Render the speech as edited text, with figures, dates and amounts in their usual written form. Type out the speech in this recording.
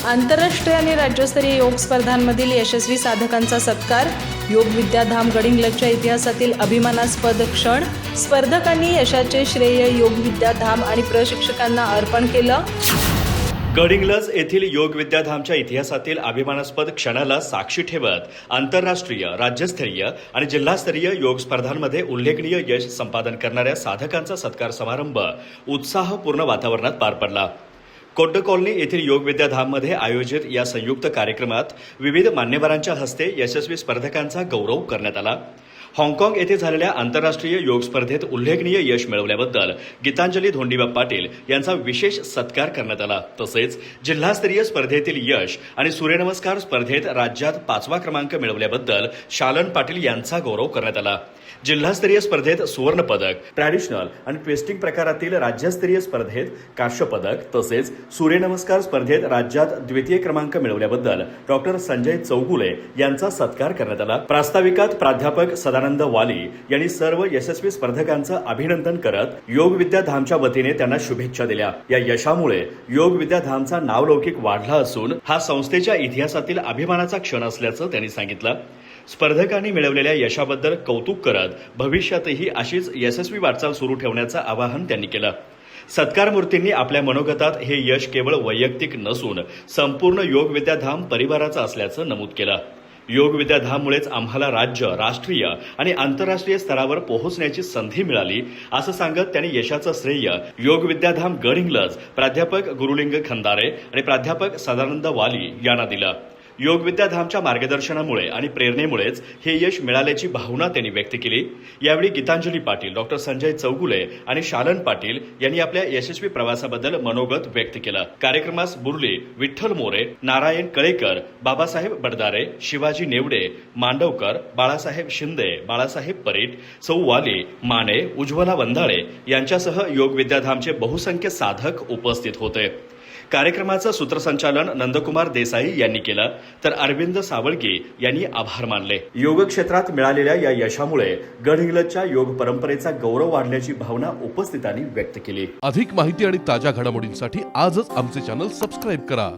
आंतरराष्ट्रीय आणि राज्यस्तरीय योग स्पर्धांमधील यशस्वी साधकांचा सत्कार. योग विद्याधाम गडिंग्लजच्या इतिहासातील अभिमानास्पद क्षण. स्पर्धकांनी यशाचे श्रेय योग विद्याधाम आणि प्रशिक्षकांना अर्पण केलं. गडिंग्लज येथील योग विद्याधामच्या इतिहासातील अभिमानास्पद क्षणाला साक्षी ठेवत आंतरराष्ट्रीय, राज्यस्तरीय आणि जिल्हास्तरीय योग स्पर्धांमध्ये उल्लेखनीय यश संपादन करणाऱ्या साधकांचा सत्कार समारंभ उत्साहपूर्ण वातावरणात पार पडला. कोड्ड कॉलनी येथील योग विद्याधाममध्ये आयोजित या संयुक्त कार्यक्रमात विविध मान्यवरांच्या हस्ते यशस्वी स्पर्धकांचा गौरव करण्यात आला. हाँगकाँग येथे झालेल्या आंतरराष्ट्रीय योग स्पर्धेत उल्लेखनीय यश मिळवल्याबद्दल गीतांजली धोंडीबा पाटील यांचा विशेष सत्कार करण्यात आला. तसेच जिल्हास्तरीय स्पर्धेतील यश आणि सूर्यनमस्कार स्पर्धेत राज्यात 5वा क्रमांक मिळवल्याबद्दल शालन पाटील यांचा गौरव करण्यात आला. जिल्हास्तरीय स्पर्धेत सुवर्ण पदक, ट्रॅडिशनल आणि ट्विस्टिंग प्रकारातील राज्यस्तरीय स्पर्धेत कांस्य पदक तसेच सूर्यनमस्कार स्पर्धेत राज्यात द्वितीय क्रमांक मिळवल्याबद्दल डॉक्टर संजय चौगुले यांचा सत्कार करण्यात आला. प्रास्ताविकात प्राध्यापक सदानंद वाली यांनी सर्व यशस्वी स्पर्धकांचं अभिनंदन करत योग विद्याधामच्या वतीने त्यांना शुभेच्छा दिल्या. या यशामुळे योग विद्याधामचा नावलौकिक वाढला असून हा संस्थेच्या इतिहासातील अभिमानाचा क्षण असल्याचं त्यांनी सांगितलं. स्पर्धकांनी मिळवलेल्या यशाबद्दल कौतुक करत भविष्यातही अशीच यशस्वी वाटचाल सुरू ठेवण्याचं आवाहन त्यांनी केलं. सत्कारमूर्तींनी आपल्या मनोगतात हे यश केवळ वैयक्तिक नसून संपूर्ण योग विद्याधाम परिवाराचं असल्याचं नमूद केलं. योग विद्याधाममुळेच आम्हाला राज्य, राष्ट्रीय आणि आंतरराष्ट्रीय स्तरावर पोहोचण्याची संधी मिळाली असं सांगत त्यांनी यशाचं श्रेय योग विद्याधाम गडिंग्लज, प्राध्यापक गुरुलिंग खंदारे आणि प्राध्यापक सदानंद वाली यांना दिलं. योग विद्याधामच्या मार्गदर्शनामुळे आणि प्रेरणेमुळेच हे यश मिळाल्याची भावना त्यांनी व्यक्त केली. यावेळी गीतांजली पाटील, डॉक्टर संजय चौगुले आणि शालन पाटील यांनी आपल्या यशस्वी प्रवासाबद्दल मनोगत व्यक्त केलं. कार्यक्रमास बुर्ली, विठ्ठल मोरे, नारायण कळेकर, बाबासाहेब बडदारे, शिवाजी नेवडे, मांडवकर, बाळासाहेब शिंदे, बाळासाहेब परीट, सौ वाली, माने, उज्ज्वला वंदाळे यांच्यासह योग विद्याधामचे बहुसंख्य साधक उपस्थित होते. कार्यक्रमाचं सूत्रसंचालन नंदकुमार देसाई यांनी केलं तर अरविंद सावळगी यांनी आभार मानले. योग क्षेत्रात मिळालेल्या या यशामुळे गडिंग्लजच्या योग परंपरेचा गौरव वाढल्याची भावना उपस्थितांनी व्यक्त केली. अधिक माहिती आणि ताज्या घडामोडींसाठी आजच आमचे चॅनल सबस्क्राईब करा.